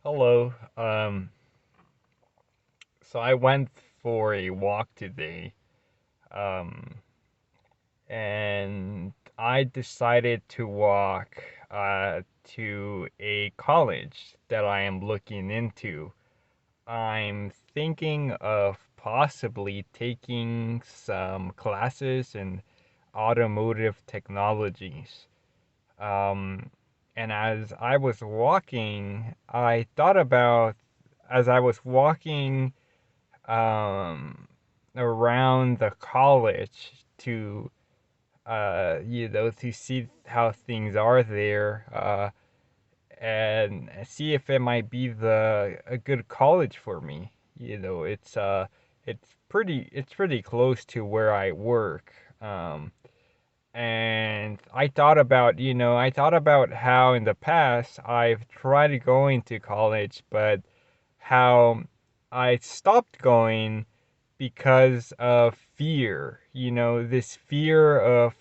Hello. So I went for a walk today, um, and I decided to walk to a college that I am looking into. I'm thinking of possibly taking some classes in automotive technologies. Um, and as I was walking, I thought about as I was walking um, around the college to to see how things are there and see if it might be the a good college for me. It's pretty close to where I work. And I thought about how in the past I've tried going to college, but how I stopped going because of fear. This fear of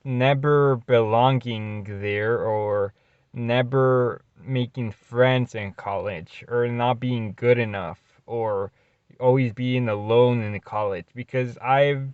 never belonging there or never making friends in college or not being good enough or always being alone in college because I've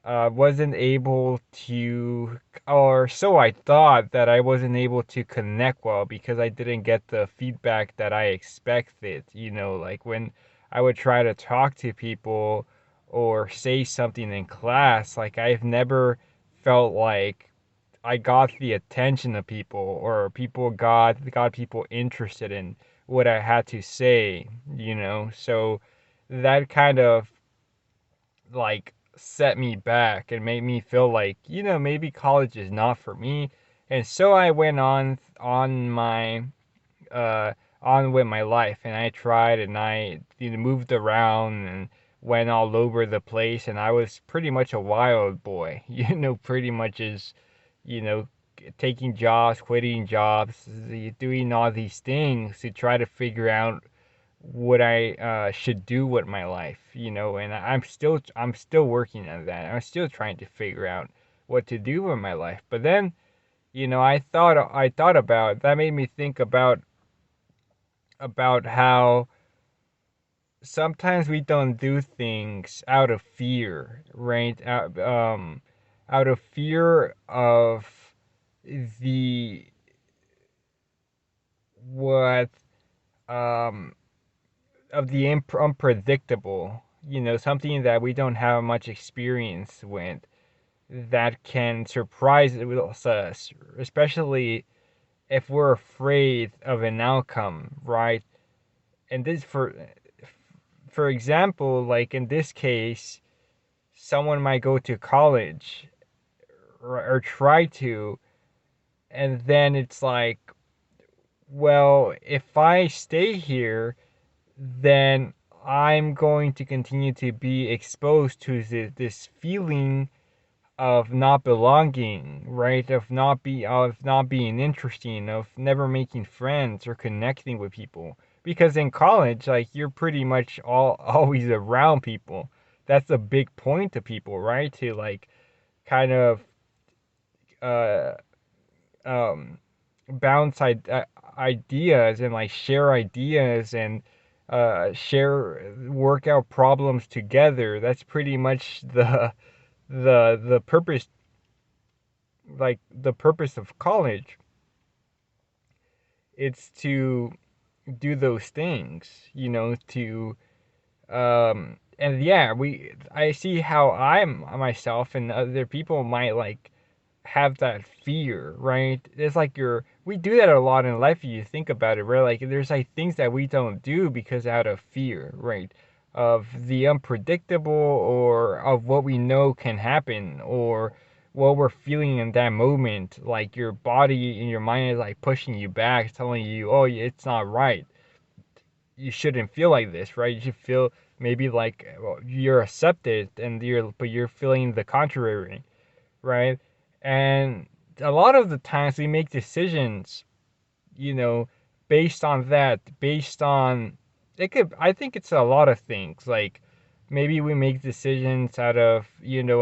wasn't able to, or so I thought that I wasn't able to connect well because I didn't get the feedback that I expected. Like when I would try to talk to people or say something in class, like I've never felt like I got the attention of people or people got people interested in what I had to say. So that kind of like set me back and made me feel like, maybe college is not for me. And so I went on my uh on with my life and I tried and I moved around and went all over the place and I was pretty much a wild boy. Pretty much is, you know, taking jobs, quitting jobs, doing all these things to try to figure out what I should do with my life. And I'm still working on that. I'm still trying to figure out what to do with my life. But then, I thought about that made me think about how sometimes we don't do things out of fear, right? Out of fear of the what um of the unpredictable, something that we don't have much experience with that can surprise us, especially if we're afraid of an outcome, right? And this for example, like in this case, someone might go to college or try to, and then it's like, well, if I stay here, then I'm going to continue to be exposed to this feeling of not belonging, right? Of not being interesting, of never making friends or connecting with people. Because in college, like you're pretty much all always around people. That's a big point to people, right? To like kind of uh um bounce ideas and like share ideas and share workout problems together. That's pretty much the purpose, like the purpose of college. It's to do those things, to and yeah, we I see how I'm myself and other people might like have that fear, right? It's like we do that a lot in life if you think about it, right? Like there's like things that we don't do because out of fear, right? Of the unpredictable or of what we know can happen or what we're feeling in that moment. Like your body and your mind is like pushing you back, telling you, oh, it's not right. You shouldn't feel like this, right? You should feel maybe like well, you're accepted and but you're feeling the contrary, right? And a lot of the times we make decisions, you know, based on that, based on I think it's a lot of things. Like maybe we make decisions out of,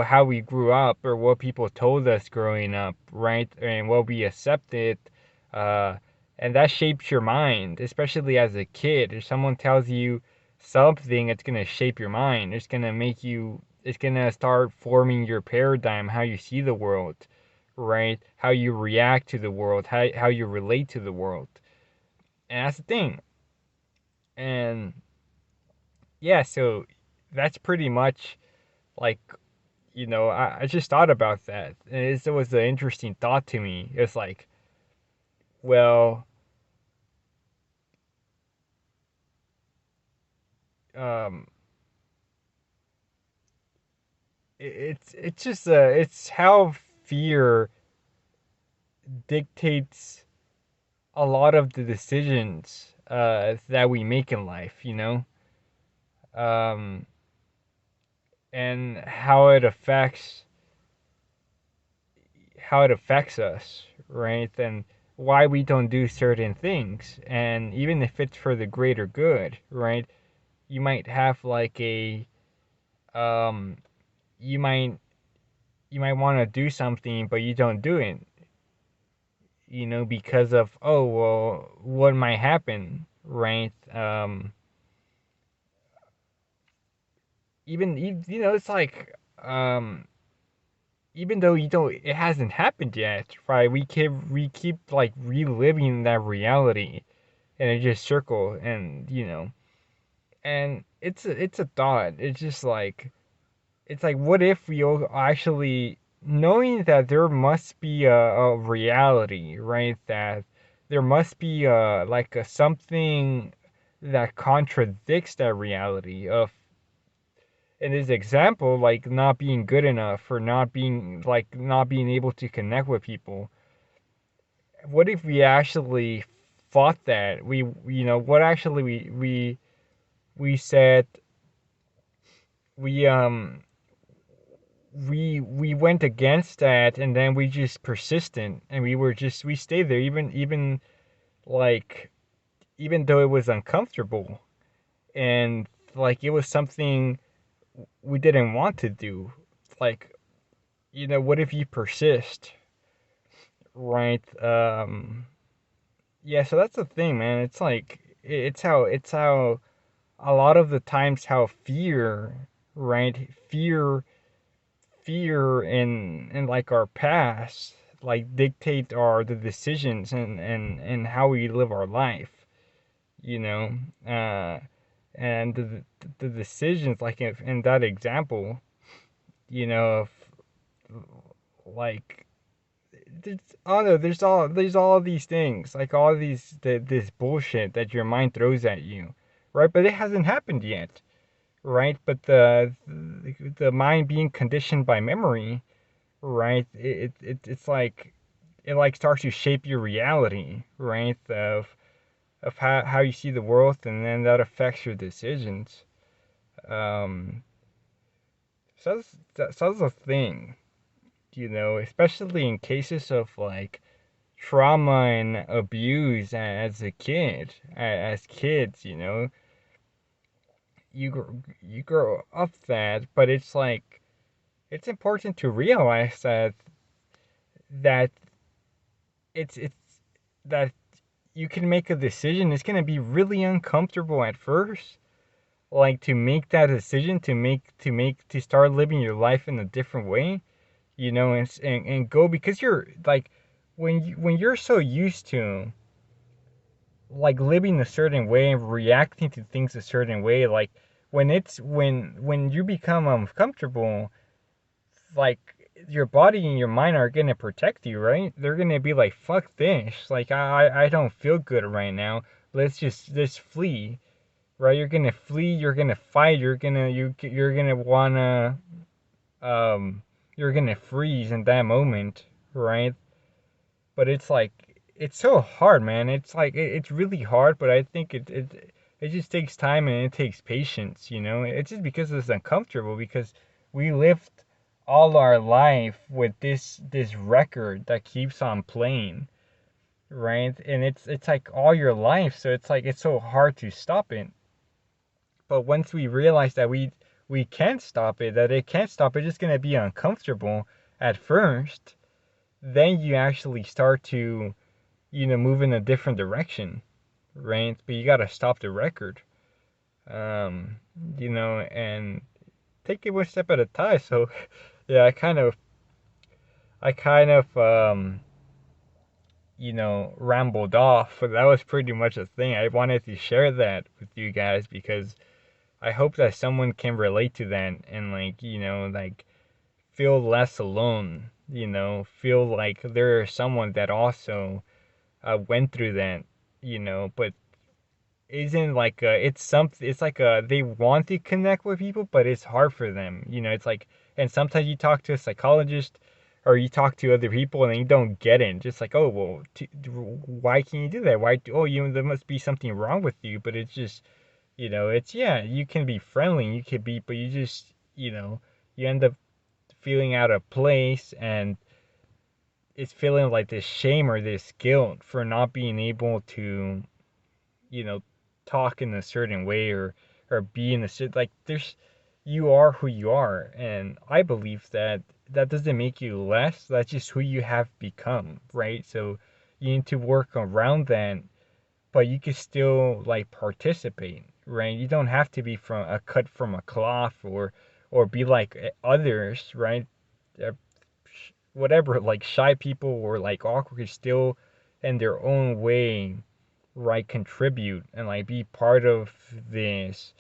how we grew up or what people told us growing up, right? And what we accepted, uh, And that shapes your mind, especially as a kid. If someone tells you something, it's going to shape your mind. It's going to start forming your paradigm, how you see the world, right? How you react to the world, how you relate to the world. And that's the thing. And yeah, so that's pretty much like, I just thought about that. And it was an interesting thought to me. It's like, well, um, it's just it's how fear dictates a lot of the decisions that we make in life, um, and how it affects us, right? And why we don't do certain things, and even if it's for the greater good, right? You might have like a um, you might you might want to do something, but you don't do it, because of, oh, well, what might happen, right? It's like, even though it hasn't happened yet, right? We keep like reliving that reality, and it just circle, and and it's a thought. It's like, what if we all actually, knowing that there must be a reality, right? That there must be like a something that contradicts that reality of, in this example, like not being good enough, or not being able to connect with people. What if we actually fought that? What actually we said, we we went against that, and then we just persistent, and we stayed there, even like, even though it was uncomfortable, and like it was something we didn't want to do. Like, what if you persist, right? Yeah, so that's the thing, man. It's like, it's how a lot of the times, how fear, right? Fear in like our past, like dictate the decisions, and how we live our life, you know uh and the decisions, like, if in that example, of, like, there's, I don't know, there's all of these things, like all of this bullshit that your mind throws at you, right? But it hasn't happened yet, right? But the mind being conditioned by memory, right? It's like, it like starts to shape your reality, right? Of how you see the world, and then that affects your decisions. Um, so that's a thing, especially in cases of like trauma and abuse as a kid, as kids, you grow up that, but it's like, it's important to realize that it's that you can make a decision. It's going to be really uncomfortable at first, like, to make that decision, to start living your life in a different way, and go, because you're like, when you're so used to like living a certain way and reacting to things a certain way, like, when you become uncomfortable, like, your body and your mind are gonna protect you, right? They're gonna be like, fuck this, like, I don't feel good right now. Let's flee, right? You're gonna flee, you're gonna fight, you're gonna wanna, um you're gonna freeze in that moment, right? But it's like, it's so hard, man. It's like, it's really hard, but I think it just takes time, and it takes patience, It's just because it's uncomfortable, because we lived all our life with this record that keeps on playing, right? And it's like all your life, so it's like, it's so hard to stop it. But once we realize that we can't stop it, that it can't stop, it's just gonna be uncomfortable at first, then you actually start to move in a different direction, right? But you gotta stop the record, um, and take it one step at a time. So, yeah, I kind of rambled off, but that was pretty much a thing. I wanted to share that with you guys because I hope that someone can relate to that and like feel less alone, feel like there's someone that also went through that, but isn't like it's like they want to connect with people, but it's hard for them. It's like, and sometimes you talk to a psychologist or you talk to other people and you don't get it. Just like, oh well, why can you do that? Why? Oh, there must be something wrong with you. But it's just, it's yeah, you can be friendly, you can be, but you just, you end up feeling out of place and it's feeling like this shame or this guilt for not being able to you know, talk in a certain way or be in a certain like you are who you are, and I believe that that doesn't make you less. That's just who you have become, right? So you need to work around that, but you can still like participate, right? You don't have to be from a cut from a cloth or be like others, right? Uh, Whatever, like shy people or like awkward, still in their own way, right, contribute and like be part of this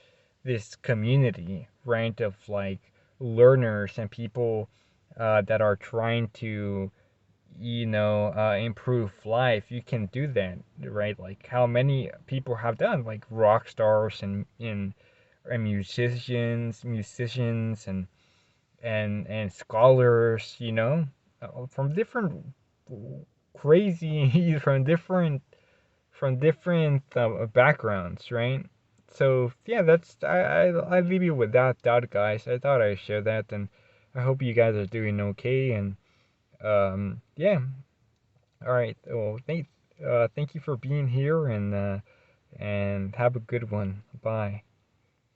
community, right, of like learners and people that are trying to improve life. You can do that, right? Like how many people have done, like rock stars and musicians and scholars, from different crazy from different backgrounds, right? So yeah, that's I leave you with that, guys. I thought I'd share that, and I hope you guys are doing okay. And yeah, all right. Well, thank you for being here, and have a good one. Bye.